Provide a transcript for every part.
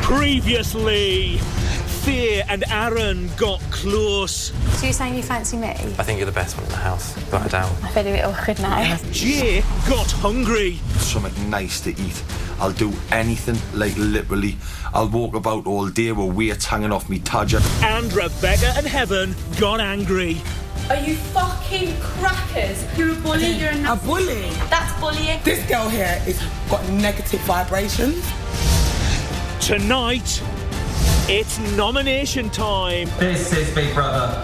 Previously, Thea and Aaron got close. So you're saying you fancy me? I think you're the best one in the house, without a doubt. I feel a bit awkward now. Jay got hungry. Something nice to eat. I'll do anything, like literally. I'll walk about all day with weights hanging off me tadger. And Rebecca and Heaven got angry. Are you fucking crackers? You're a bully, you're a... A bully? That's bullying. This girl here has got negative vibrations. Tonight, it's nomination time. This is Big Brother.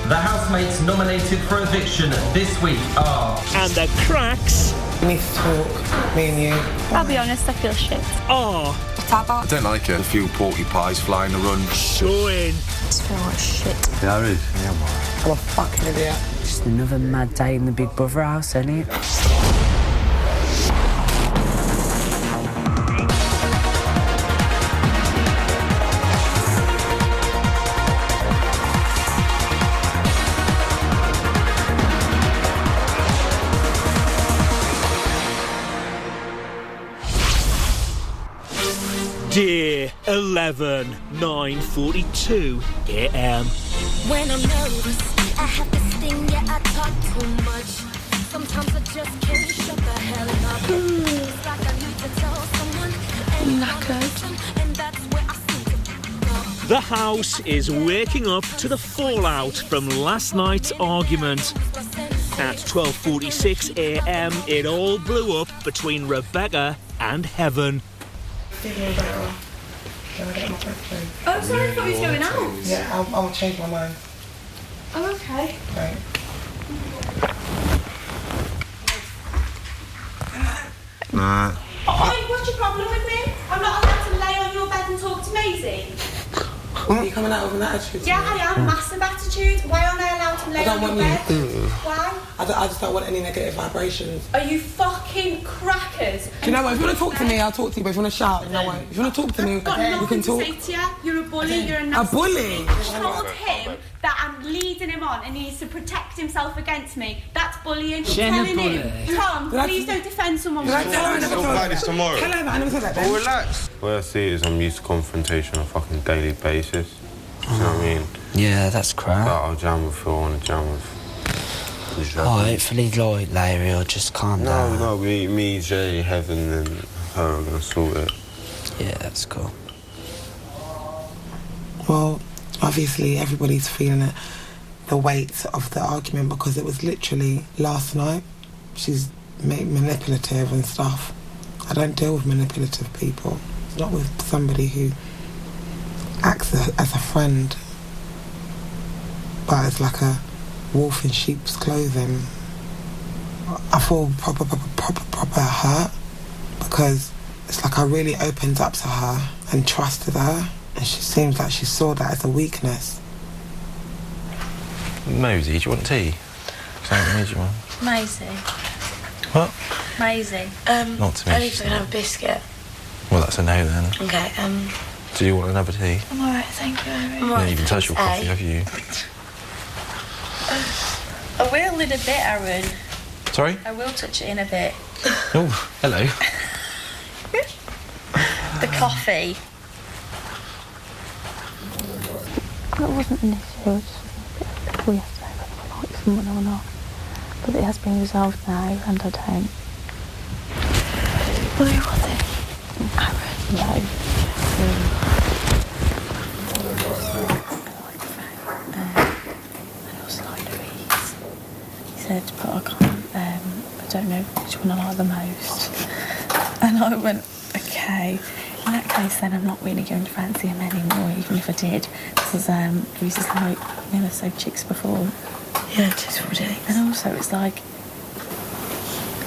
The housemates nominated for eviction this week are... And the cracks... We need to talk, me and you. I'll be honest, I feel shit. are... I don't like it. A few porky pies flying around. showing. I just feel like shit. Yeah, it is. Yeah, I'm a fucking idiot. Just another mad day in the Big Brother house, ain't it? Day 11, 9:42 a.m. When I'm nervous, I have this thing, yeah, I talk too much. Sometimes I just can't shut the hell up. It's like I need to tell someone, and that's where I seem to go. The house is waking up to the fallout from last night's argument. At 12:46 a.m, it all blew up between Rebecca and Heaven. Oh, sorry, I thought he was going out. Yeah, I'll change my mind. Oh, okay. Right. Nah. Oi, what's your problem with me? I'm not allowed to lay on your bed and talk to Maisie. Are you coming out with an attitude? Yeah, I am. Massive attitude. Why aren't I allowed to lay I on don't your want bed? you. Why? I just don't want any negative vibrations. Are you fucking crackers? Do you know what? If you want to talk to me, I'll talk to you. But if you want to shout, you know what? If you want to talk to me, I've got we nothing can to talk. say to you. You're a bully, you're a A nasty... bully? I told him that I'm leading him on and he needs to protect himself against me. That's bullying. I'm telling him. Tom, please don't defend someone. Did I tell her I never told her that? tomorrow. Tell her that I never said that then. Oh, relax. The way I see it is I'm used to confrontation on a fucking daily basis. Do you know what I mean? Yeah, that's crap. I'll jam with Phil, I want to jam with... Oh, hopefully, like, Larry will just calm down. No, me, Jay, Heaven and her are going to sort it. Yeah, that's cool. Well, obviously everybody's feeling it, the weight of the argument, because it was literally last night. She's manipulative and stuff. I don't deal with manipulative people. Not with somebody who acts as a friend, but as like a wolf in sheep's clothing. I feel proper hurt, because it's like I really opened up to her and trusted her, and she seems like she saw that as a weakness. Mosey, do you want tea? Something made you want? Maisie. What? Maisie. Not to me. I need to have a biscuit. Well, that's a no then. Okay, Do you want another tea? I'm alright, thank you, Irene. I'm Yeah, alright, you can touch your coffee, have you? I will in a bit, Aaron. Sorry? I will touch it in a bit. Oh, hello. The coffee. That wasn't an issue, I just was a bit weird whether I like someone or not. But it has been resolved now, and I don't. Who was it? Aaron? No. And also like Louise. He said, but I can't, I don't know which one I like the most. And I went, okay. In that case, then I'm not really going to fancy him anymore, even if I did. Because Louise is like, you know, so chicks before. Yeah, it is what it is. And also, it's like,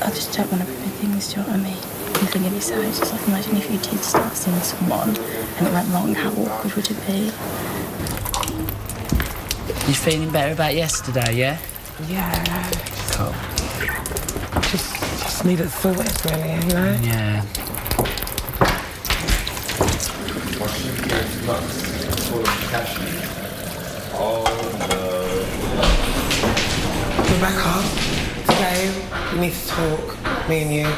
I just don't want to ruin things, do you know what I mean? The thing of yourself, it's just like, imagine if you did start seeing someone and it went wrong, how awkward would it be? You feeling better about yesterday, yeah? Yeah. Cool. Just need it sorted, really, you know? Yeah. Rebecca, today we need to talk, me and you.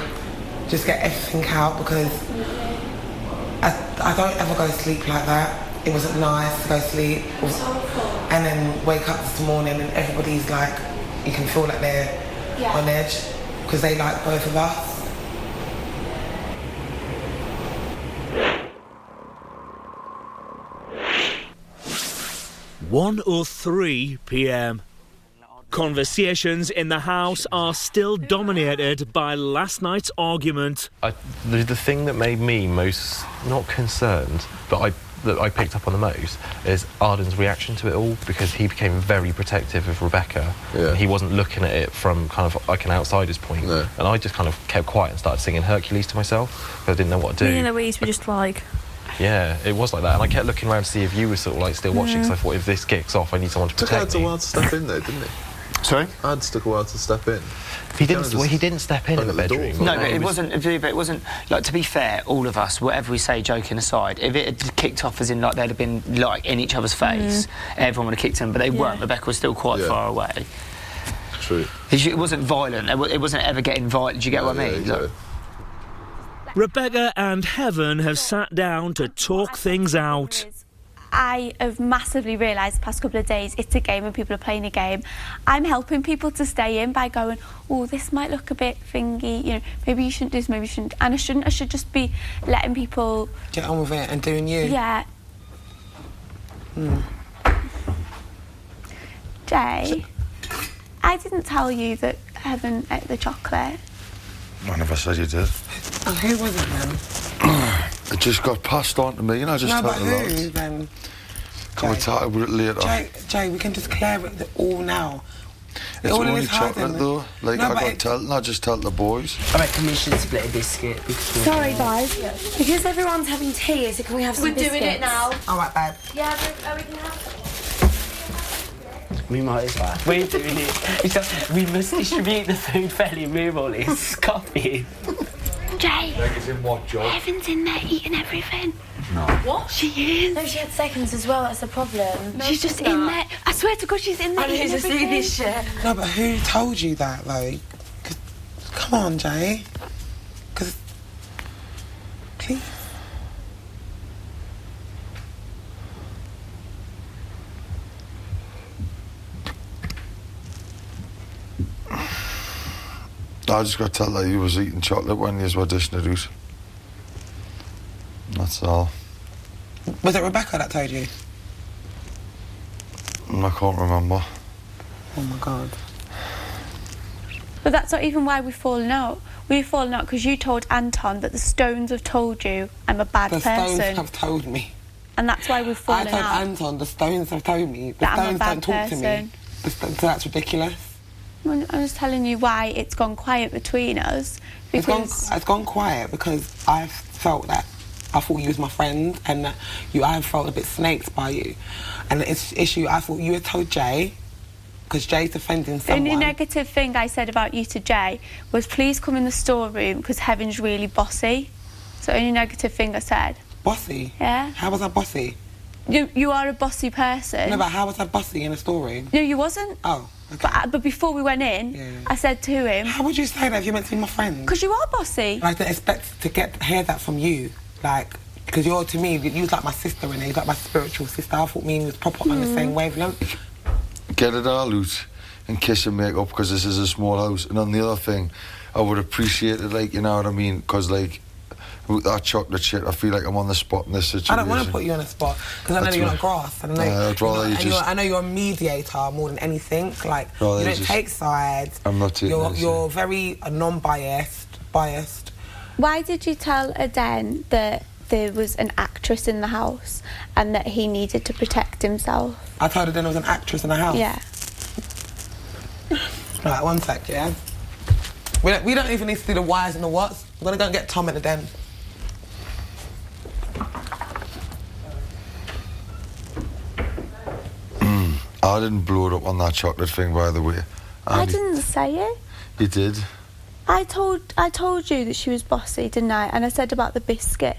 Just get everything out, because I don't ever go to sleep like that. It wasn't nice to go to sleep. And then wake up this morning and everybody's like, you can feel like they're on edge because they like both of us. 1:03 p.m. Conversations in the house are still dominated by last night's argument. The thing that made me most, not concerned, but that I picked up on the most is Arden's reaction to it all, because he became very protective of Rebecca. Yeah. He wasn't looking at it from kind of like an outsider's point. No. And I just kind of kept quiet and started singing Hercules to myself because I didn't know what to do. Me and Louise were just like... Yeah, it was like that. And I kept looking around to see if you were sort of like still watching, because I thought if this kicks off, I need someone to protect me. Took a while to step in though, didn't it? Sorry? Ad took a while to step in. He didn't step in the bedroom. No, but it wasn't, like, to be fair, all of us, whatever we say, joking aside, if it had kicked off as in, like, they'd have been, like, in each other's face, everyone would have kicked them, but they weren't. Rebecca was still quite far away. True. It wasn't violent. It wasn't ever getting violent. Do you get what I mean? Yeah. Rebecca and Heaven have sat down to talk things out. I have massively realised the past couple of days it's a game and people are playing a game. I'm helping people to stay in by going, oh, this might look a bit thingy, you know, maybe you shouldn't do this, maybe you shouldn't. And I shouldn't. I should just be letting people... Get on with it and doing you. Yeah. Jay, I didn't tell you that Heaven ate the chocolate. One of us said you did. Oh, who was it then? It just got passed on to me, and I just no, told but it out. who then? Can we talk about it later? Jay, we can just clear it all now. It's all only chocolate though. Like, no, I just tell the boys. I reckon we should split a biscuit. Sorry, guys. Because everyone's having tea, so can we have some biscuits? We're doing it now. All right, babe. Yeah, we can have... We might as well. We're doing it. We must distribute the food fairly and move all this coffee. Jay, Rebecca's in what job? Heaven's in there eating everything. No. What? She is. No, she had seconds as well, that's the problem. No, she's just in there. I swear to God, she's in there eating everything. This shit. No, but who told you that, though? Come on, Jay. Because... Please. I just got to tell that you was eating chocolate when you was auditioning out. That's all. Was it Rebecca that told you? I can't remember. Oh my God. But that's not even why we've fallen out. We've fallen out because you told Anton that the Stones have told you I'm a bad person. The Stones have told me. And that's why we've fallen out. I told Anton, the Stones have told me. The Stones don't talk to me. So that's ridiculous. I'm just telling you why it's gone quiet between us. Because it's gone quiet because I felt that I thought you was my friend and that I felt a bit snaked by you. And it's issue, I thought you had told Jay, because Jay's defending someone. The only negative thing I said about you to Jay was please come in the storeroom because Heaven's really bossy. It's the only negative thing I said. Bossy? Yeah. How was I bossy? You are a bossy person. No, but how was I bossy in a storeroom? No, you wasn't. Oh. Okay. But before we went in, I said to him... How would you say that if you're meant to be my friend? Because you are bossy. I didn't expect to hear that from you. Like, because you're, to me, you was like my sister in it. You're like my spiritual sister. I thought me and you was proper on the same wavelength. Get it all out and kiss and make up because this is a small house. And on the other thing, I would appreciate it, like, you know what I mean? Because, like, with that chocolate shit, I feel like I'm on the spot in this situation. I don't want to put you on the spot because I know you're not grass. And I know you're a mediator more than anything. Like, you don't take sides. I'm not taking sides. You're very biased. Why did you tell Aden that there was an actress in the house and that he needed to protect himself? I told Aden there was an actress in the house? Yeah. Right, one sec, yeah? We don't even need to do the whys and the whats. We're going to go and get Tom at Aden. I didn't blow it up on that chocolate thing, by the way. I didn't say it. You did? I told you that she was bossy, didn't I? And I said about the biscuit.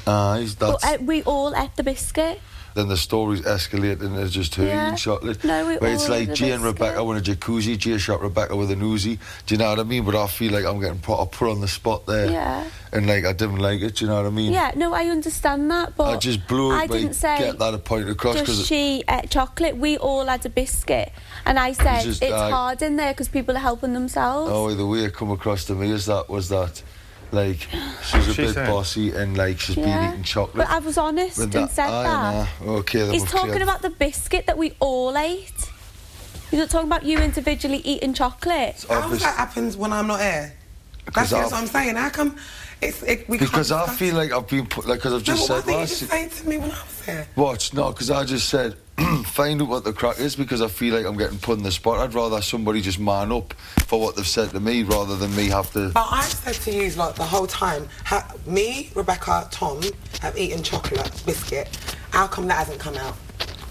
We all ate the biscuit. then the story's escalated and it's just her eating chocolate. No, we Where it's all like ordered a Jay and biscuit. Rebecca were in a jacuzzi, Jay shot Rebecca with an Uzi. Do you know what I mean? But I feel like I'm getting put on the spot there. Yeah. And like, I didn't like it, do you know what I mean? Yeah, no, I understand that, but I just blew it I by didn't say get that point across. just 'cause she ate chocolate. We all had a biscuit. And I said, just, it's hard in there because people are helping themselves. Oh, the way it come across to me was that, like, she's a bit bossy and, like, she's been eating chocolate. But I was honest and said that. Okay, then He's we've talking cleared. about the biscuit that we all ate. He's not talking about you individually eating chocolate. How that happens when I'm not here? That's what I'm saying. How come we Because can't I feel like I've been put, like, because I've just said what did you just say to me when I was here? Watch, no, because I just said, find out what the crack is, because I feel like I'm getting put in the spot. I'd rather somebody just man up for what they've said to me rather than me have to... But I've said to you, like, the whole time, me, Rebecca, Tom have eaten chocolate biscuit. How come that hasn't come out?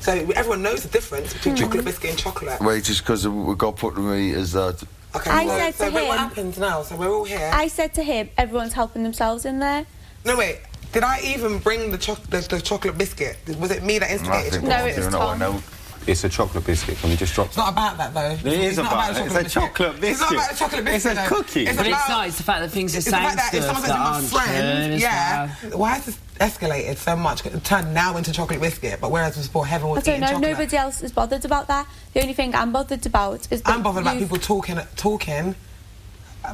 So everyone knows the difference between chocolate biscuit and chocolate. Wait, just because what got put to me is that... Okay, I said to him... what happens now? So we're all here. I said to him, everyone's helping themselves in there. No, wait. Did I even bring the chocolate biscuit? Was it me that instigated it? No, it was Tom. It's a chocolate biscuit. Can we just drop It's not about that, though. It is about that. It's a chocolate biscuit. It's not about the chocolate biscuit. It's a cookie. But it's not. It's the fact that things are saying stuff if someone says that to my aren't friend, true yeah, why has this escalated so much? It turned now into chocolate biscuit, but whereas before Heaven was eating I don't know. chocolate. Nobody else is bothered about that. The only thing I'm bothered about is that I'm bothered about people talking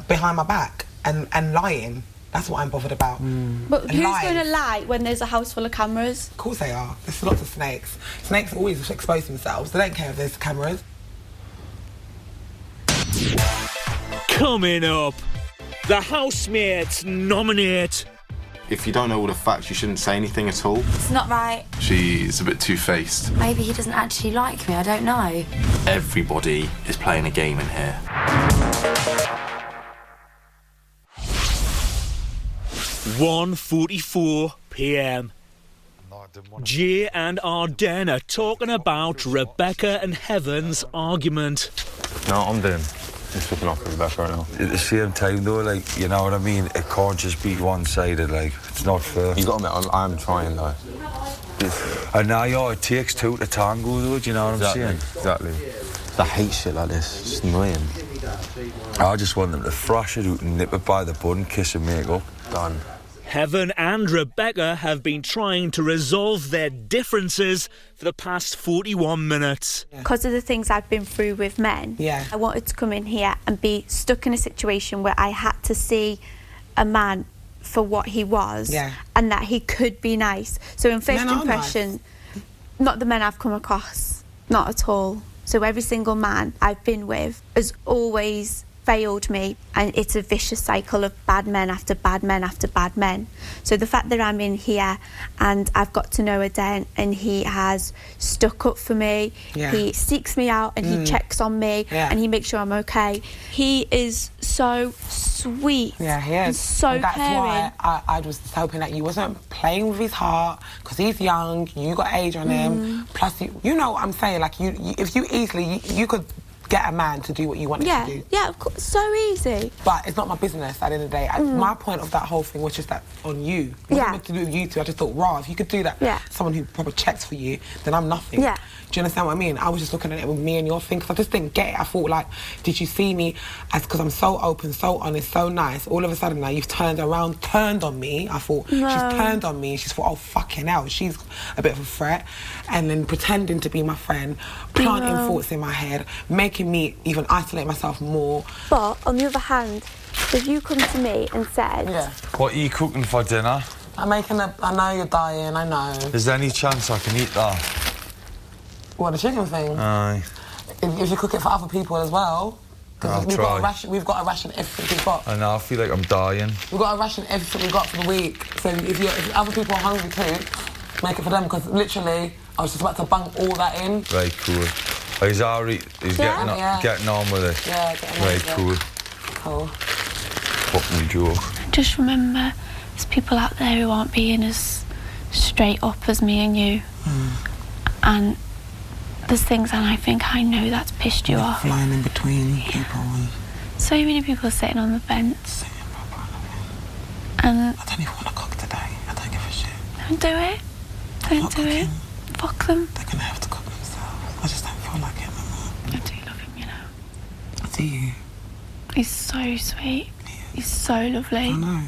behind my back and lying. That's what I'm bothered about. But And who's lies. going to lie when there's a house full of cameras? Of course they are. There's lots of snakes. Snakes always expose themselves. They don't care if there's cameras. Coming up, the housemates nominate. If you don't know all the facts, you shouldn't say anything at all. It's not right. She's a bit two-faced. Maybe he doesn't actually like me, I don't know. Everybody is playing a game in here. 1:44 p.m. Jay and Arden are talking about Rebecca and Heaven's argument. No, I'm doing. Just looking after Rebecca right now. At the same time, though, like, you know what I mean? It can't just be one-sided, like, it's not fair. You got to admit, I'm trying, though. And now, it takes two to tango, though, do you know what I'm saying? Exactly. I hate shit like this. It's just annoying. I just want them to thrash it out and nip it by the bud and kiss and make up. Done. Heaven and Rebecca have been trying to resolve their differences for the past 41 minutes. Because of the things I've been through with men, I wanted to come in here and be stuck in a situation where I had to see a man for what he was and that he could be nice. So in first impression, not the men I've come across, not at all. So every single man I've been with has always failed me, and it's a vicious cycle of bad men after bad men after bad men. So the fact that I'm in here and I've got to know Aden and he has stuck up for me, he seeks me out and he checks on me and he makes sure I'm okay. He is so sweet. Yeah, he is. And so and that's caring. why I was hoping that you wasn't playing with his heart, because he's young, you got age on him, plus you know what I'm saying, like if you easily, you could get a man to do what you wanted to do. Yeah, of course, so easy. But it's not my business at the end of the day. My point of that whole thing was just that on you. It wasn't to do with you two. I just thought, if you could do that, someone who probably checks for you, then I'm nothing. Yeah. Do you understand what I mean? I was just looking at it with me and your thing, because I just didn't get it. I thought, like, did you see me as, because I'm so open, so honest, so nice, all of a sudden now you've turned on me. I thought, she's turned on me. She's thought, oh, fucking hell, she's a bit of a threat. And then pretending to be my friend, planting thoughts in my head, making me even isolate myself more. But, on the other hand, if you come to me and said... What are you cooking for dinner? I'm making I know you're dying, I know. Is there any chance I can eat that? What, the chicken thing? Aye. If you cook it for other people as well. I'll we've try. We've got a ration everything we've got. I know, I feel like I'm dying. We've got a ration everything we've got for the week. So if other people are hungry too, make it for them, because literally I was just about to bunk all that in. Right, cool. He's already, getting on with it. Yeah, getting on with it. Cool. Cool. Fucking joke. Just remember, there's people out there who aren't being as straight up as me and you. And there's things, and I think I know that's pissed you off. Flying in between people. So many people sitting on the fence. And I don't even want to cook today. I don't give a shit. don't do it. Don't do it. Fuck them. They're going to have to cook themselves. I just don't feel like it no more. I do love him, you know. Do you? He's so sweet. He's so lovely. I know.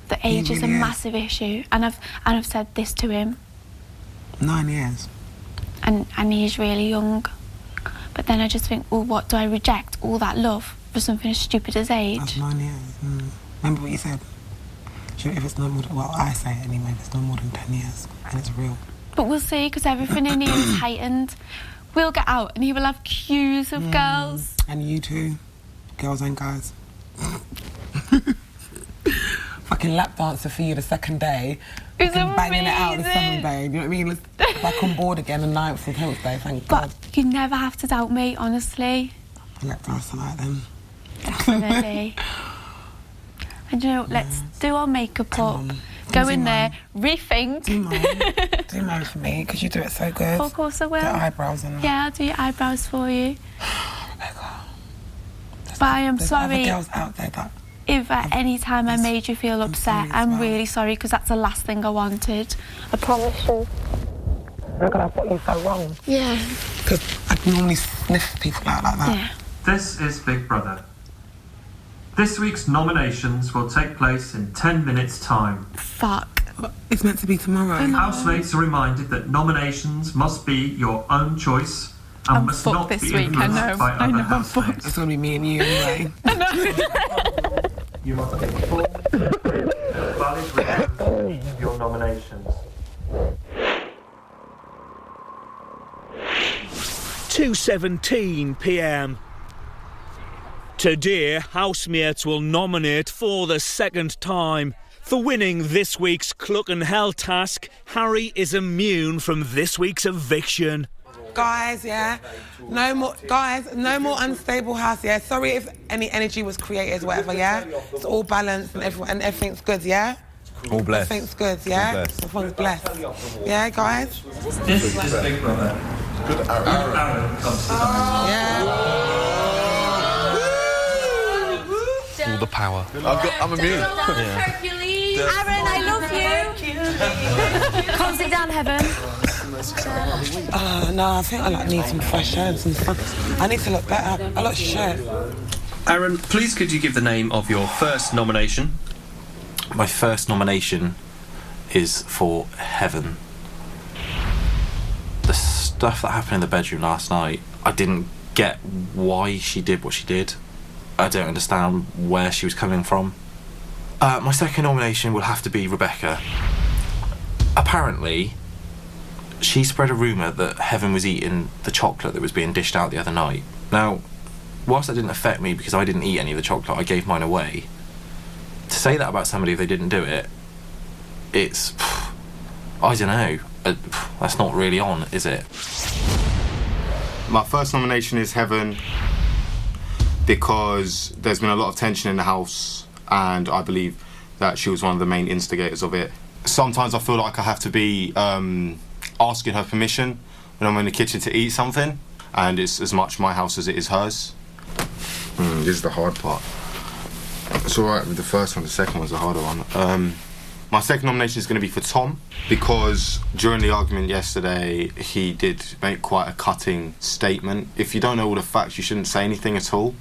The age is a massive issue, and I've said this to him. 9 years. And he's really young. But then I just think, well, what do I reject? All that love for something as stupid as age? That's 9 years. Remember what you said? Sure, if it's no more than, well, I say it anyway, if it's no more than 10 years, and it's real. But we'll see, because everything in here is heightened. We'll get out, and he will have queues of girls. And you too, girls and guys. Fucking lap dancer for you the second day. It's banging it out the 7th day. You know what I mean? Let's back on board again the 9th and 10th day, thank God. But you never have to doubt me, honestly. Lap dance tonight then. Definitely. And you know, let's do our makeup up. Go in there, rethink. Do mine for me, because you do it so good. Of course I will. The eyebrows and that. Yeah, I'll do your eyebrows for you. Rebecca. But I am There's sorry. other girls out there that... If at any time I made you feel upset, I'm really sorry, because that's the last thing I wanted. I promise you. Look, I've got you so wrong. Yeah. Because I normally sniff people out like that. Yeah. This is Big Brother. This week's nominations will take place in 10 minutes' time. Fuck. It's meant to be tomorrow. Housemates are reminded that nominations must be your own choice and must not be influenced by other housemates. It's going to be me and you anyway. You must take full valid reasons of your nominations. 2:17 p.m. Today, housemates will nominate for the second time. For winning this week's Cluck and Hell task, Harry is immune from this week's eviction. Guys, yeah, no more unstable house, yeah. Sorry if any energy was created, whatever, yeah. It's all balanced and everything's good, yeah. All blessed. Everything's good, yeah. Everyone's blessed. Yeah, guys. This is Big Brother. Good Aaron comes to All the power. I'm immune. Hercules. Aaron, I love you. Come sit down, Heaven. No, I think I need some fresh herbs and stuff. I need to look better. I look shit. Aaron, please could you give the name of your first nomination? My first nomination is for Heaven. The stuff that happened in the bedroom last night, I didn't get why she did what she did. I don't understand where she was coming from. My second nomination will have to be Rebecca. Apparently, she spread a rumour that Heaven was eating the chocolate that was being dished out the other night. Now, whilst that didn't affect me because I didn't eat any of the chocolate, I gave mine away. To say that about somebody if they didn't do it, it's... I don't know. That's not really on, is it? My first nomination is Heaven because there's been a lot of tension in the house and I believe that she was one of the main instigators of it. Sometimes I feel like I have to be asking her permission when I'm in the kitchen to eat something, and it's as much my house as it is hers. This is the hard part. It's alright with the first one, the second one's the harder one. My second nomination is going to be for Tom, because during the argument yesterday, he did make quite a cutting statement. If you don't know all the facts, you shouldn't say anything at all.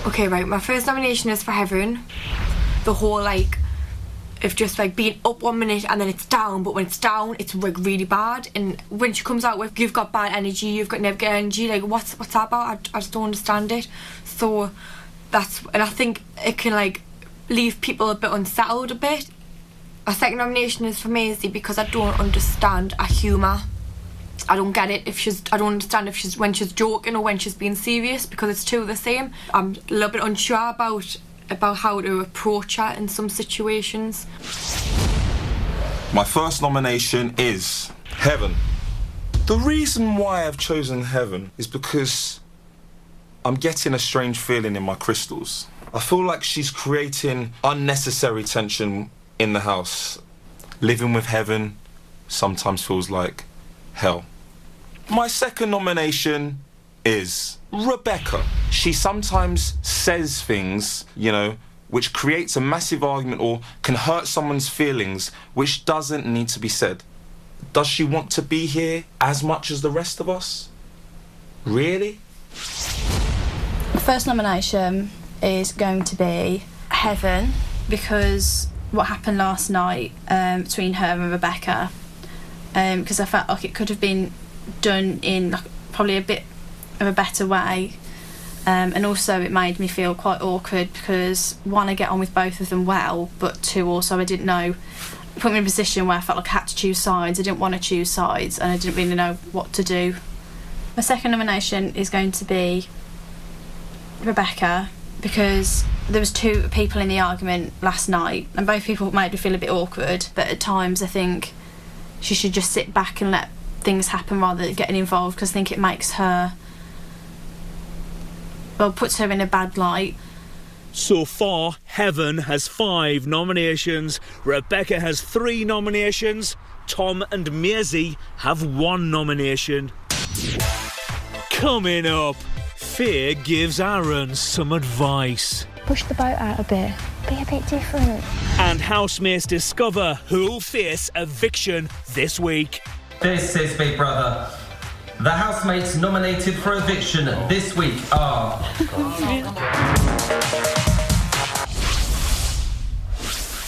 Okay, right, my first nomination is for Heaven. The whole, like, of just, like, being up 1 minute and then it's down, but when it's down, it's, like, really bad. And when she comes out with, you've got bad energy, you've got negative energy, like, what's that about? I just don't understand it. So, and I think it can, like, leave people a bit unsettled a bit. My second nomination is for Maisie because I don't understand her humour. I don't get it I don't understand if when she's joking or when she's being serious, because it's two the same. I'm a little bit unsure about how to approach her in some situations. My first nomination is Heaven. The reason why I've chosen Heaven is because I'm getting a strange feeling in my crystals. I feel like she's creating unnecessary tension in the house. Living with Heaven sometimes feels like hell. My second nomination is Rebecca. She sometimes says things, you know, which creates a massive argument or can hurt someone's feelings, which doesn't need to be said. Does she want to be here as much as the rest of us? Really? My first nomination is going to be Heaven, because what happened last night between her and Rebecca, because I felt like it could have been done in like, probably a bit of a better way, and also it made me feel quite awkward because one, I get on with both of them well, but two, also I didn't know, put me in a position where I felt like I had to choose sides. I didn't want to choose sides and I didn't really know what to do. My second nomination is going to be Rebecca, because there was two people in the argument last night and both people made me feel a bit awkward, but at times I think she should just sit back and let things happen rather than getting involved, because I think it makes her, well, puts her in a bad light. So far, Heaven has 5 nominations, Rebecca has 3 nominations, Tom and Maisie have 1 nomination. Coming up, Faye gives Aaron some advice. Push the boat out a bit. Be a bit different. And housemates discover who'll face eviction this week. This is Big Brother. The housemates nominated for eviction this week are...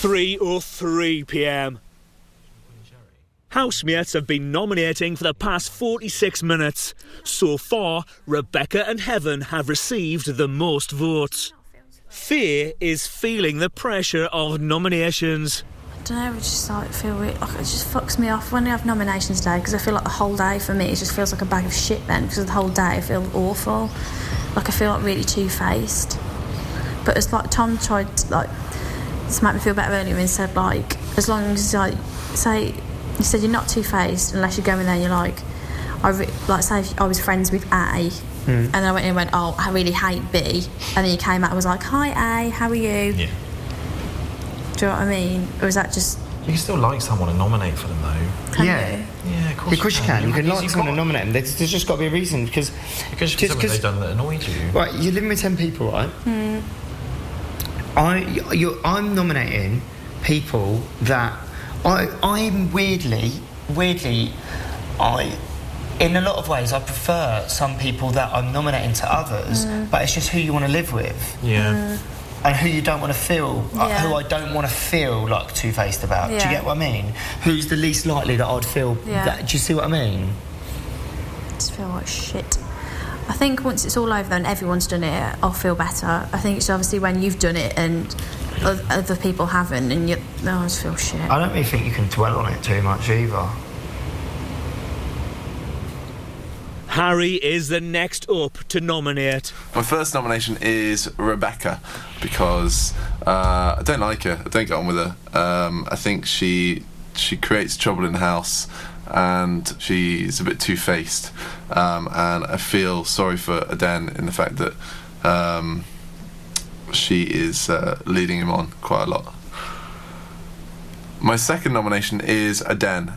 3:03 p.m. Housemates have been nominating for the past 46 minutes. So far, Rebecca and Heaven have received the most votes. Faye is feeling the pressure of nominations. I don't know, I just like feel weird. Like, it just fucks me off when I have nominations day, because I feel like the whole day for me it just feels like a bag of shit then, because the whole day I feel awful. Like I feel like really two-faced. But it's like Tom tried to, like, to make me feel better earlier and said, like, as long as, like, say, you said you're not two-faced unless you go in there and you're like, like, say if I was friends with A, and then I went in and went, oh, I really hate B, and then you came out and was like, hi A, how are you? Yeah. Do you know what I mean? Or is that just... You can still like someone and nominate for them, though. Can yeah. you? Yeah, of course you can. You can like someone and nominate them. There's just got to be a reason, because... Because something they've done that annoyed you. Right, you're living with 10 people, right? I'm nominating people that... I'm weirdly, in a lot of ways, I prefer some people that I'm nominating to others, but it's just who you want to live with. Yeah. And who you don't want to feel, who I don't want to feel like two-faced about. Yeah. Do you get what I mean? Who's the least likely that I'd feel that, do you see what I mean? I just feel like shit. I think once it's all over and everyone's done it, I'll feel better. I think it's obviously when you've done it and other people haven't, and I just feel shit. I don't really think you can dwell on it too much either. Harry is the next up to nominate. My first nomination is Rebecca, because I don't like her. I don't get on with her. I think she creates trouble in the house, and she's a bit two-faced. And I feel sorry for Aden in the fact that she is leading him on quite a lot. My second nomination is Aden.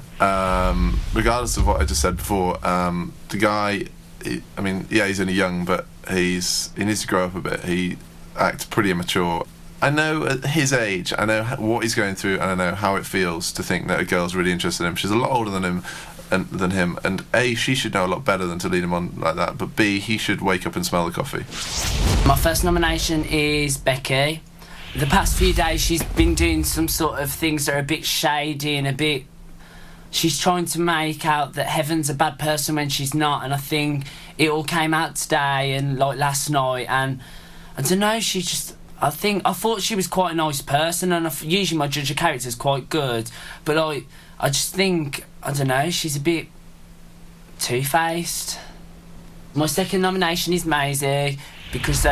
Regardless of what I just said before, the guy, he's only young, but he needs to grow up a bit. He acts pretty immature. I know at his age, I know what he's going through, and I know how it feels to think that a girl's really interested in him. She's a lot older than him, and A, she should know a lot better than to lead him on like that, but B, he should wake up and smell the coffee. My first nomination is Becky. The past few days she's been doing some sort of things that are a bit shady and a bit... She's trying to make out that Heaven's a bad person when she's not, and I think it all came out today and like last night, and I don't know, she just... I thought she was quite a nice person, and usually my judge of character is quite good, but I just think, I don't know, she's a bit two-faced. My second nomination is Maisie, because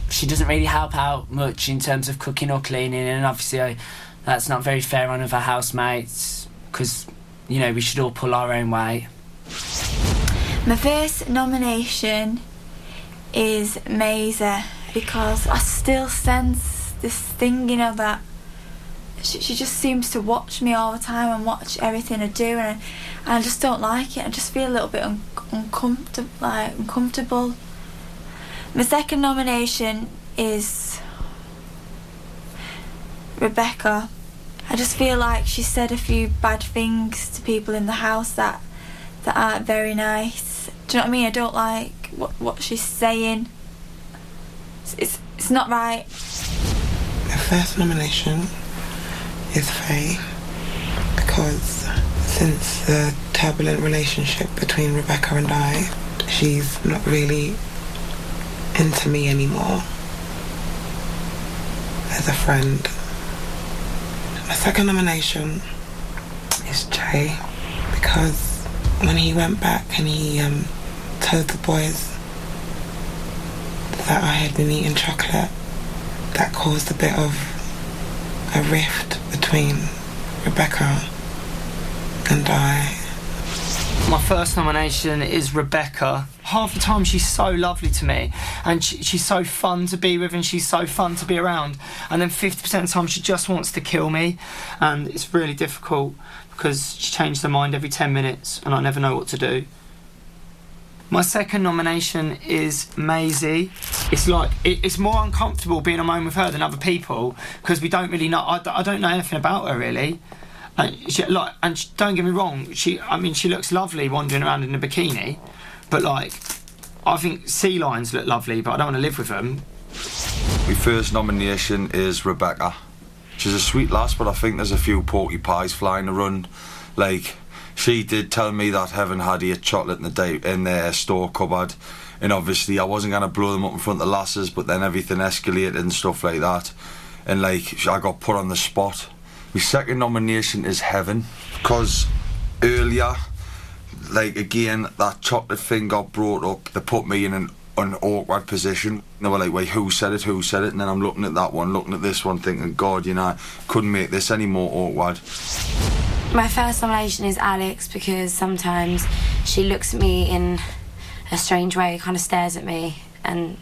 she doesn't really help out much in terms of cooking or cleaning, and obviously that's not very fair on other housemates, because, you know, we should all pull our own weight. My first nomination is Maisie, because I still sense this thing, you know, that she just seems to watch me all the time and watch everything I do, and I just don't like it. I just feel a little bit uncomfortable. My second nomination is Rebecca. I just feel like she said a few bad things to people in the house that aren't very nice. Do you know what I mean? I don't like what she's saying. It's not right. The first nomination is Faye, because since the turbulent relationship between Rebecca and I, she's not really into me anymore as a friend. My second nomination is Jay, because when he went back and he told the boys that I had been eating chocolate, that caused a bit of a rift between Rebecca and I. My first nomination is Rebecca. Half the time she's so lovely to me, and she's so fun to be with, and she's so fun to be around, and then 50% of the time she just wants to kill me, and it's really difficult because she changes her mind every 10 minutes and I never know what to do. My second nomination is Maisie. It's like, it's more uncomfortable being alone with her than other people because we don't really know, I don't know anything about her really. And don't get me wrong, she looks lovely wandering around in a bikini, but like, I think sea lions look lovely, but I don't want to live with them. My first nomination is Rebecca. She's a sweet lass, but I think there's a few porky pies flying around. Like, she did tell me that Heaven had 8 chocolate in their store cupboard, and obviously I wasn't going to blow them up in front of the lasses, but then everything escalated and stuff like that, and like, I got put on the spot. My second nomination is Heaven, because earlier, like again, that chocolate thing got brought up. They put me in an awkward position. They were like, wait, who said it? And then I'm looking at that one, looking at this one, thinking, God, you know, I couldn't make this any more awkward. My first nomination is Alex, because sometimes she looks at me in a strange way, kind of stares at me, and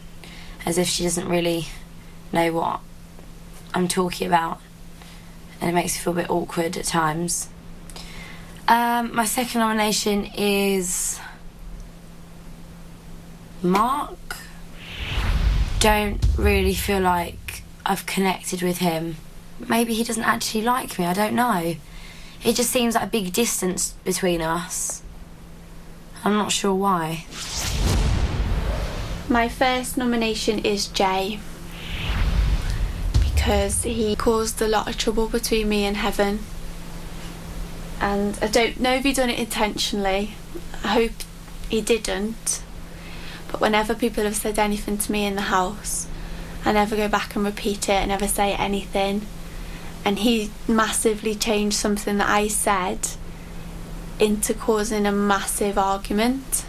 as if she doesn't really know what I'm talking about, and it makes me feel a bit awkward at times. My second nomination is Mark. Don't really feel like I've connected with him. Maybe he doesn't actually like me, I don't know. It just seems like a big distance between us. I'm not sure why. My first nomination is Jay, because he caused a lot of trouble between me and Heaven. And I don't know if he done it intentionally. I hope he didn't. But whenever people have said anything to me in the house, I never go back and repeat it, I never say anything. And he massively changed something that I said into causing a massive argument.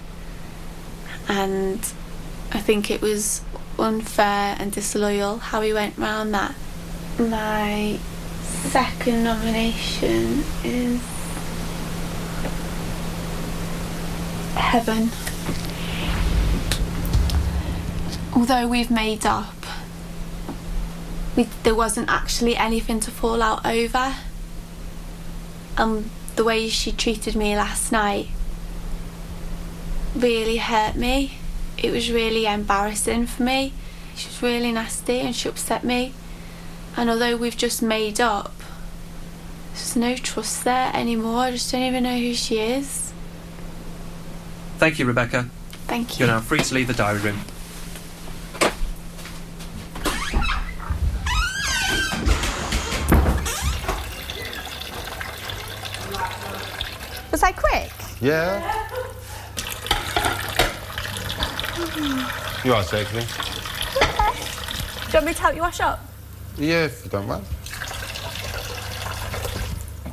And I think it was unfair and disloyal how he went round that. My second nomination is Heaven. Although we've made up, there wasn't actually anything to fall out over. The way she treated me last night really hurt me. It was really embarrassing for me. She was really nasty and she upset me. And although we've just made up, there's no trust there anymore. I just don't even know who she is. Thank you, Rebecca. Thank you. You're now free to leave the diary room. Was I quick? Yeah. You are sexy. Okay. Do you want me to help you wash up? Yeah, if you don't mind.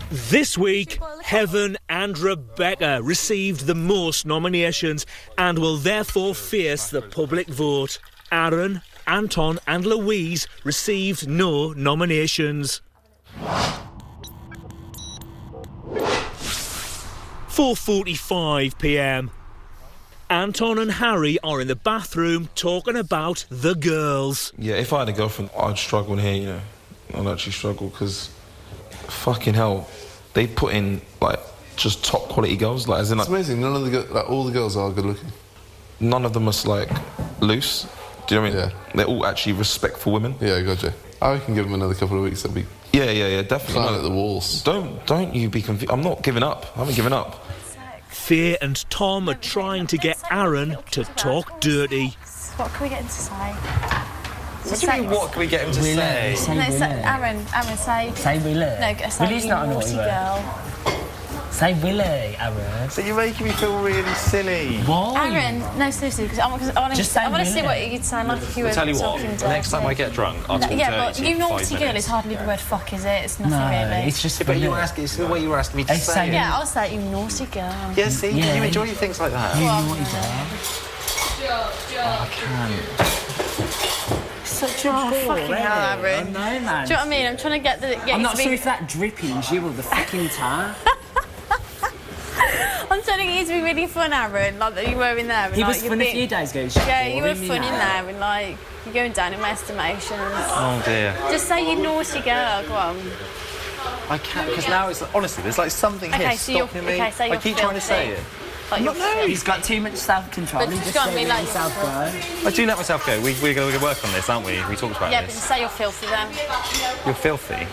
This week, Heaven and Rebecca received the most nominations and will therefore face the public vote. Aaron, Anton and Louise received no nominations. 4:45 p.m. Anton and Harry are in the bathroom talking about the girls. Yeah, if I had a girlfriend, I'd struggle in here, you know. I'd actually struggle because, fucking hell, they put in, like, just top quality girls. Like, as in, like, it's amazing, none of the all the girls are good looking. None of them are, like, loose. Do you know what I mean? Yeah. They're all actually respectful women. Yeah, gotcha. I can give them another couple of weeks, they'll be Yeah, definitely. Climb at the walls. Don't you be confused. I'm not giving up. I haven't given up. Thea and Tom are trying to get Aaron to talk dirty. What can we get him to say? What do you mean, what can we get him to say? Aaron, say... Say Willie. No, say Willie's you not a naughty naughty word. girl. Say Willie, Aaron. So you're making me feel really silly. Why? Aaron, no, seriously, because I want Just say to see Willie. what you'd sound like if you were I'll tell you what, talking dirty. next time I get drunk, I'll talk yeah, dirty but to you you for 5 naughty girl minutes. is hardly the word fuck, is it? It's nothing really. It's just but you were asking, it's the way you were asking me to say it. Yeah, I'll say you naughty girl. Yeah, see, you enjoy things like that. You naughty girl. I can't. Such a fucking hell, Aaron. I know, man. Do you know what I mean? I'm trying to get I'm not sure if that dripping's you or the fucking tar. I'm trying to get you to be really fun, Aaron, like that you were in there. And, He like, was you're fun a being- few days ago. Yeah, you were fun in there, and like you're going down in my estimations. Oh dear. Just say you naughty girl. Go on. I can't, because now it's honestly, there's like something Okay, here so you're- stopping me. okay, so I you're keep trying to say filthy. it. Like you're No, he's got too much self-control. But just go on, be like himself go. I do let myself go. We're going to work on this, aren't we? We talked about Yeah, but just this. say you're filthy then. You're filthy.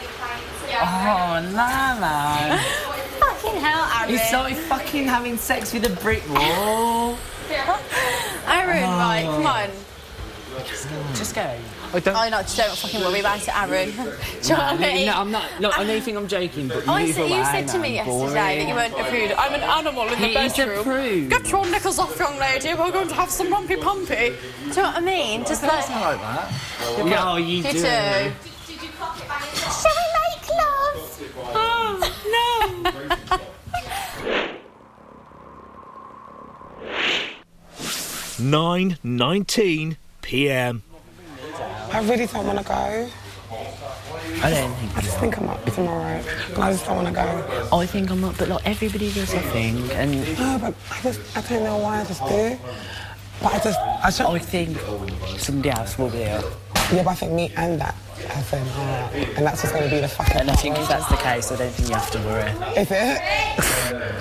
Oh, Lala. Fucking hell, Aaron. He's so fucking having sex with a brick wall. Aaron, right, come on. Just go. Oh, no, just don't fucking worry about it, Aaron. Do you know what I mean? No, I'm not. Look, I know you think I'm joking, but Oh, you you said to me yesterday that you weren't a prude. I'm an animal in the He is a bedroom. prude. Get your knickers off, young lady. We're going to have some rumpy pumpy. Do you know what I mean? Just like... It's not like that. No, you do. too. Shall we make love? Oh, no. 9:19 p.m. I really don't want to go. I don't think I just think I'm up tomorrow. And I just don't want to go. I think I'm up, but like everybody does, I think. And No, but I don't know why I just do. But I think somebody else will be there. Yeah, but I think me and that person are. And that's what's going to be the fucking And I think if that's the case, I don't think you have to worry. Is it?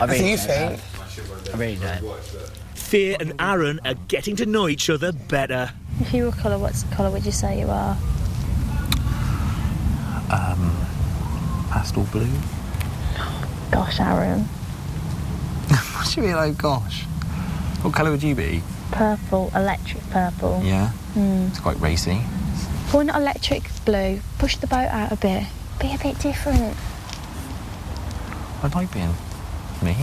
I really So you don't. think? I really don't. Thea and Aaron are getting to know each other better. If you were colour, what colour would you say you are? Pastel blue. Gosh, Aaron. What do you mean, oh gosh? What colour would you be? Purple, electric purple. Yeah. Mm. It's quite racy. Why not electric blue? Push the boat out a bit. Be a bit different. I like being me.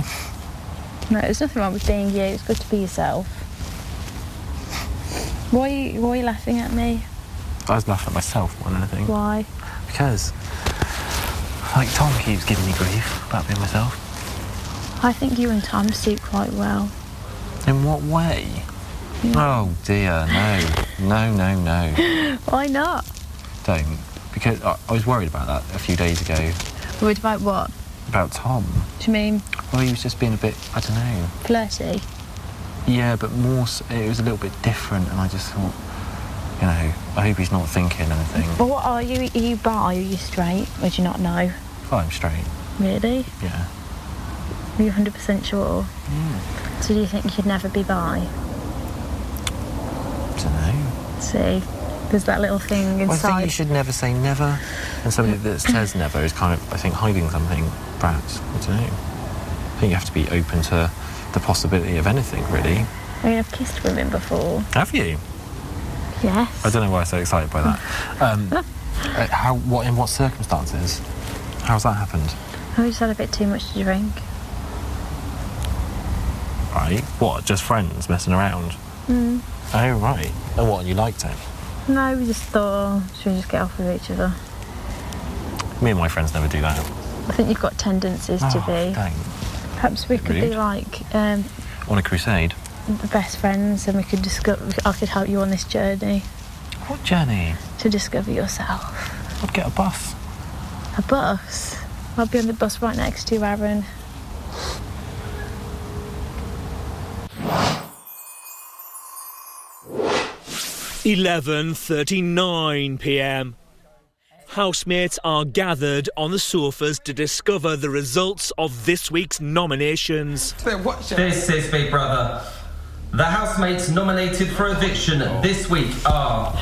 No, there's nothing wrong with being you. It's good to be yourself. Why are you laughing at me? I was laughing at myself more than anything. Why? Because, like, Tom keeps giving me grief about being myself. I think you and Tom suit quite well. In what way? Yeah. Oh dear, no. Why not? Don't. Because I was worried about that a few days ago. Worried about what? About Tom. Do you mean Well, he was just being a bit, I don't know. flirty? Yeah, but more, it was a little bit different, and I just thought, you know, I hope he's not thinking anything. But what are you? Are you bi? Are you straight? Or do you not know? Oh, I'm straight. Really? Yeah. Are you 100% sure? Yeah. So do you think you'd never be bi? Don't know. See? There's that little thing Well, I inside. think you should never say never. And somebody that says never is kind of, I think, hiding something, perhaps. I don't know. I think you have to be open to the possibility of anything, really. I mean, I've kissed women before. Have you? Yes. I don't know why I'm so excited by that. In what circumstances? How's that happened? I just had a bit too much to drink. Right. What, just friends messing around? Mm. Oh, right. And what, and you liked it? No, we just thought, should we just get off with each other? Me and my friends never do that. I think you've got tendencies to be. Dang. Perhaps we could be Rude. like On a crusade? best friends, and we could I could help you on this journey. What journey? To discover yourself. I'd get a bus. A bus? I'll be on the bus right next to you, Aaron. £11:39 p.m. Housemates are gathered on the sofas to discover the results of this week's nominations. This is Big Brother. The housemates nominated for eviction this week are,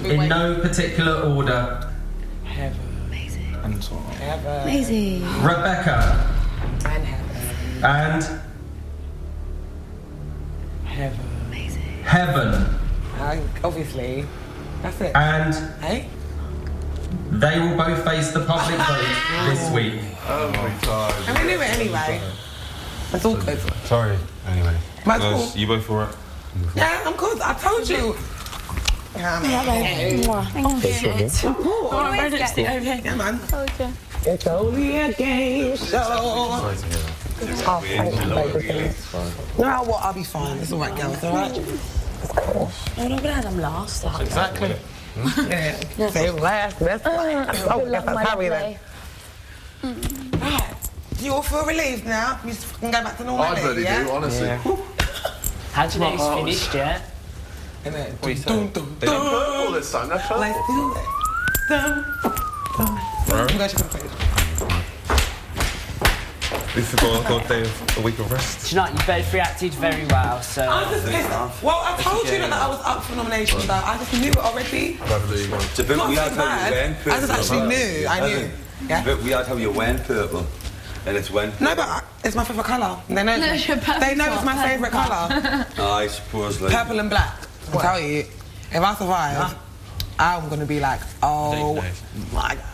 in no particular order, Anton. Easy. Rebecca. And Heaven. And Heaven. Heaven. Obviously. That's it. And Hey? they will both face the public vote this week. Oh my god. And we knew it anyway. It's all good. Sorry, anyway. That's cool. You both alright? Yeah, I'm good. I told you. Yeah, babe. Yeah, man. It's only a game show. Oh, thank you, baby. No, what? I'll be fine. It's alright, girl. It's alright. It's cool. I'm not glad I'm last. Exactly. Yeah. Say last. That's how we then. Right. Do you all feel relieved now? You can go back to normal. I bloody do, honestly. Yeah. How do you know it's finished yet? What are you saying? They done purple this time, that's purple. Let's do it. This is a day of a week of rest. Do you know what, you both reacted very well, so... I was just pissed off. Well, I told you that I was up for nomination, so I just knew it already. We had how you went purple. I just actually knew. I knew. Yeah? But we had how you went purple. And it's went. No, but it's my favourite colour. They know it's my favourite colour. I suppose, like... Purple and black. I'll tell you, if I survive, I'm going to be like, oh my God.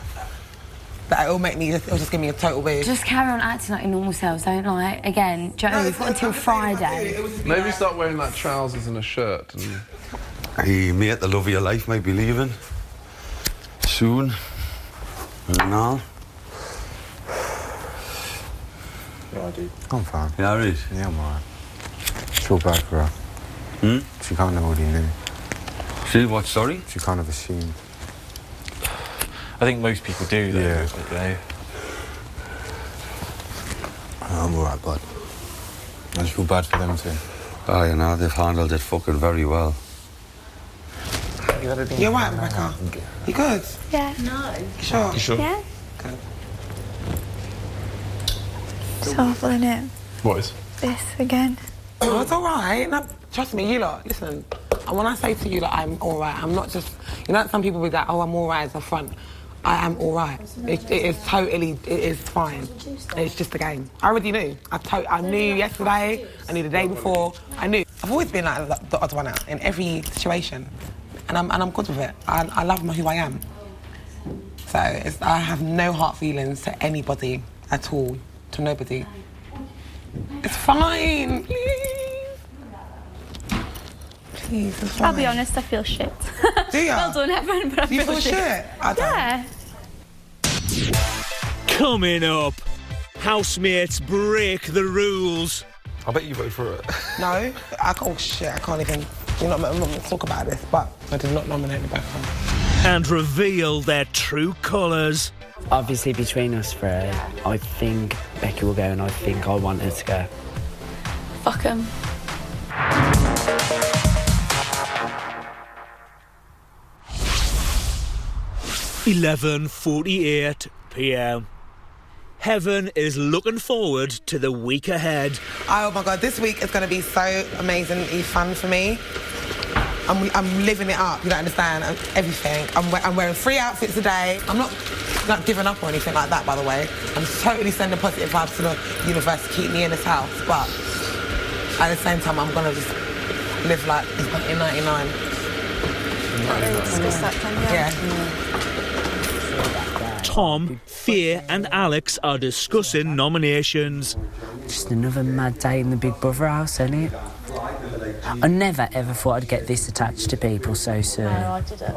It'll just give me a total weird. Just carry on acting like your normal selves, don't like. Again, Joe, you've got until Friday. Maybe start wearing like trousers and a shirt. And... Hey, mate, the love of your life might be leaving soon. And all. Yeah, dude. I'm fine. Yeah, right. Yeah, I'm alright. Feel bad for her. She kind of already knew. She what, sorry? She kind of assumed. I think most people do, though, don't they? I'm alright, bud. I just feel bad for them too. Oh, you know, they've handled it fucking very well. You're right, Rebecca. You good? Yeah. No. Sure? You sure? Yeah. Good. It's awful, isn't it? What is? This again. Oh, it's alright. No, trust me, you lot, listen. And when I say to you that I'm alright, I'm not just... You know, some people be like, oh, I'm alright as a front. I am alright. It is fine. It's just a game. I already knew. I knew yesterday, I knew the day before, I knew. I've always been like the odd one out in every situation. And I'm good with it. I love who I am. So I have no hard feelings to anybody at all, to nobody. It's fine, please. Please, it's fine. I'll be honest, I feel shit. Do you? Well done, everyone, but I You feel shit? I don't. Yeah. Coming up, housemates break the rules. I bet you voted for it. No, oh shit, I can't even. I'm not going to talk about this, but I did not nominate Rebecca. And reveal their true colours. Obviously, between us three, I think Becky will go and I think I want her to go. Fuck him. 11:48 p.m. Heaven is looking forward to the week ahead. Oh my God, this week is going to be so amazingly fun for me. I'm living it up, you don't understand, everything. I'm wearing 3 outfits a day. I'm not giving up or anything like that, by the way. I'm totally sending positive vibes to the universe to keep me in this house, but at the same time, I'm going to just live like it's 1999. Yeah. Tom, Fia and Alex are discussing nominations. Just another mad day in the Big Brother house, isn't it? I never ever thought I'd get this attached to people so soon. No, I didn't.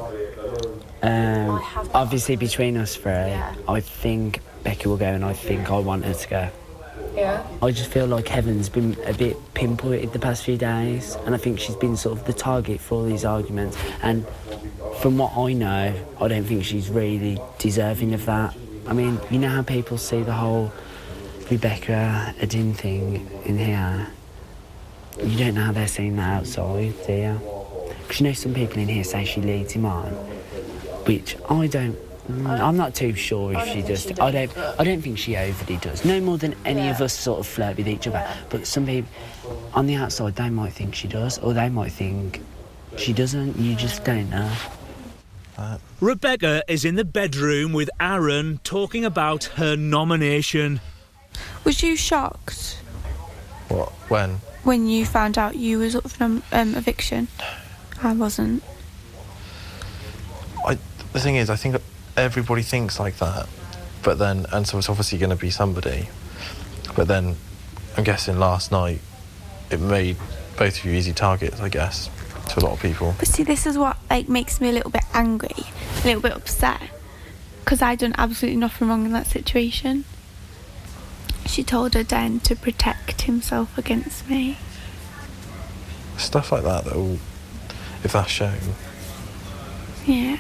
Obviously, between us three, I think Becky will go and I think I want her to go. Yeah. I just feel like Heaven's been a bit pinpointed the past few days, and I think she's been sort of the target for all these arguments. And from what I know, I don't think she's really deserving of that. I mean, you know how people see the whole Rebecca Adin thing in here? You don't know how they're seeing that outside, do you? Because you know some people in here say she leads him on, which I don't. I'm not too sure if she does. I don't think she overly does. No more than any of us sort of flirt with each other. But some people on the outside, they might think she does, or they might think she doesn't. You just don't know. that. Rebecca is in the bedroom with Aaron talking about her nomination. Was you shocked What? When? when you found out you was up for eviction? I wasn't. The thing is, I think everybody thinks like that, but then, and so it's obviously going to be somebody. But then, I'm guessing last night, it made both of you easy targets, I guess, to a lot of people. But see, this is what makes me a little bit angry, a little bit upset, because I done absolutely nothing wrong in that situation. She told her den to protect himself against me. Stuff like that, though, if that's shown. Yeah.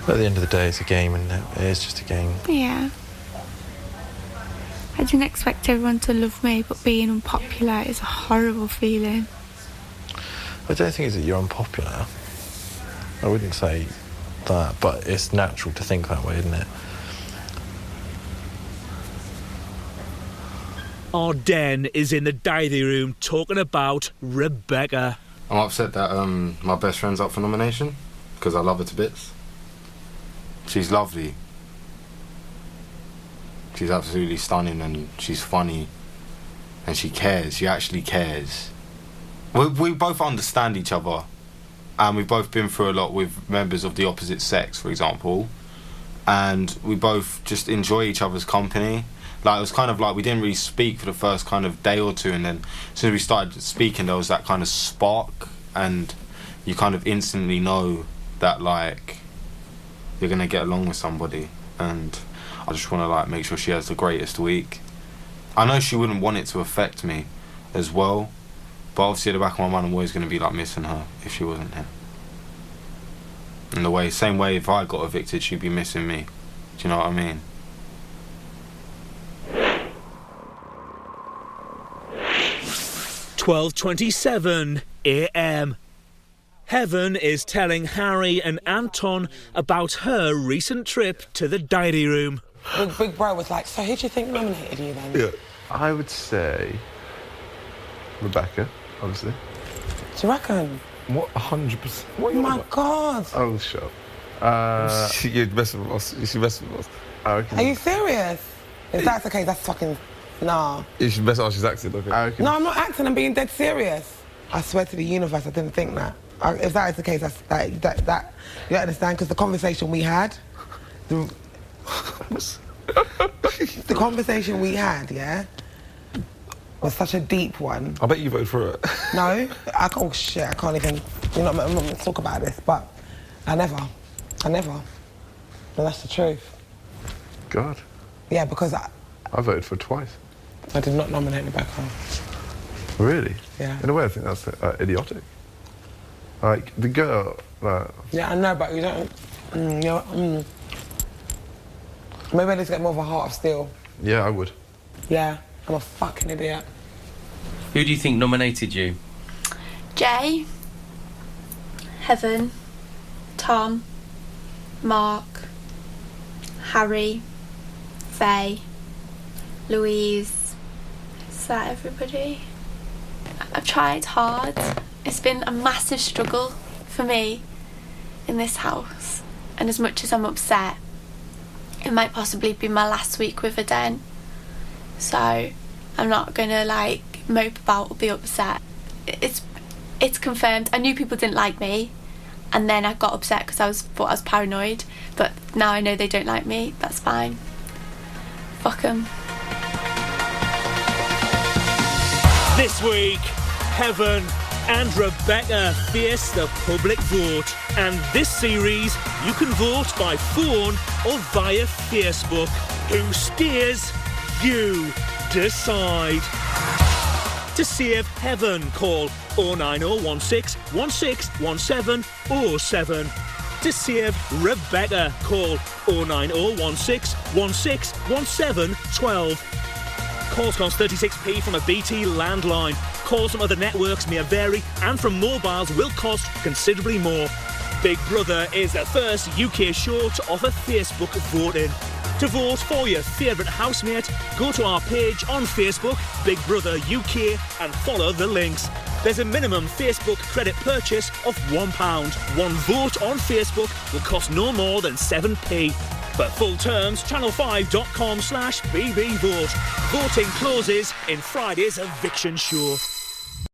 But at the end of the day, it's a game, and it is just a game. Yeah. I didn't expect everyone to love me, but being unpopular is a horrible feeling. I don't think it's that you're unpopular. I wouldn't say that, but it's natural to think that way, isn't it? Our den is in the diary room talking about Rebecca. I'm upset that my best friend's up for nomination because I love her to bits. She's lovely. She's absolutely stunning and she's funny and she cares. She actually cares. We both understand each other and we've both been through a lot with members of the opposite sex, for example, and we both just enjoy each other's company. Like, it was kind of like we didn't really speak for the first kind of day or two, and then as soon as we started speaking there was that kind of spark and you kind of instantly know that, like, you're gonna get along with somebody, and I just want to, like, make sure she has the greatest week. I know she wouldn't want it to affect me as well, but obviously at the back of my mind I'm always gonna be, like, missing her if she wasn't here. In the same way if I got evicted she'd be missing me. Do you know what I mean? $12:27 a.m. Heaven is telling Harry and Anton about her recent trip to the diary room. Big bro was like, so who do you think nominated you then? Yeah. I would say Rebecca, obviously. Do you reckon? What, 100%? Oh my God. Oh, shut up. You're messing with us. She's messing with us. Are you serious? If that's the case, that's fucking... Nah. You should mess up, she's acting, okay? No, I'm not acting, I'm being dead serious. I swear to the universe, I didn't think that. If that is the case, that you don't understand, because the conversation we had, the conversation we had, yeah, was such a deep one. I bet you voted for it. No, oh shit, I can't even, I'm not going to talk about this, but I never. And that's the truth. God. Yeah, because I voted for it twice. I did not nominate Rebecca. Really? Yeah. In a way, I think that's idiotic. Like, the girl... Yeah, I know, but you don't... Maybe I need to get more of a heart of steel. Yeah, I would. Yeah, I'm a fucking idiot. Who do you think nominated you? Jay, Heaven, Tom, Mark, Harry, Faye, Louise. Is that everybody? I've tried hard. It's been a massive struggle for me in this house, and as much as I'm upset, it might possibly be my last week with a den, so I'm not gonna like mope about or be upset. It's confirmed. I knew people didn't like me, and then I got upset because I thought I was paranoid, but now I know they don't like me. That's fine. Fuck 'em. This week, Heaven and Rebecca face the public vote, and this series you can vote by phone or via Facebook. Who stays? You decide. To save Heaven, call 09016 161707. To save Rebecca, call 09016 161712. Calls cost 36p from a BT landline. Calls from other networks may vary, and from mobiles will cost considerably more. Big Brother is the first UK show to offer Facebook voting. To vote for your favourite housemate, go to our page on Facebook, Big Brother UK, and follow the links. There's a minimum Facebook credit purchase of £1. One vote on Facebook will cost no more than 7p. For full terms, channel5.com/bbvote. Voting closes in Friday's eviction show.